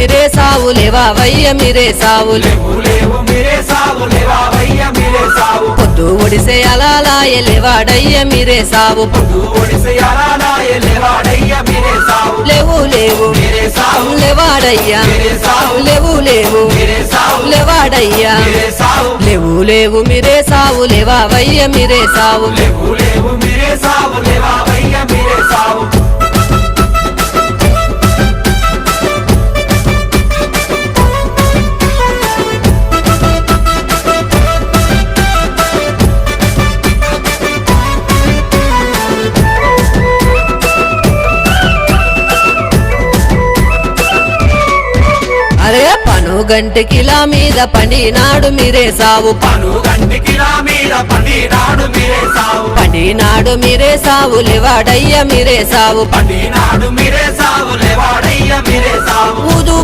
మీరే సావు లేవావయ్య మీరే సావు లేవు లేవు మీరే సావు లేవావయ్య మీరే సావు పొద్దు ఒడిసే అలాలాయ లేవాడయ్య మీరే సావు పొద్దు ఒడిసే అలాలాయ లేవాడయ్య మీరే సావు లేవు లేవు మీరే సావు లేవాడయ్యా మీరే సావు లేవు లేవు మీరే సావు లేవాడయ్యా మీరే సావు లేవు లేవు మీరే సావు లేవావయ్య మీరే సావు లేవు లేవు మీరే సావు లేవావయ్య మీరే సావు అరే పనుగంటికిలా మీద పండినాడు మీరే సావు పనుగంటికిలా మీద పండినాడు మీరే సావు పండినాడు మీరే సావు లేవాడయ్య మీరే సావు పండినాడు మీరే సావు లేవాడయ్య మీరే సావు ఊదు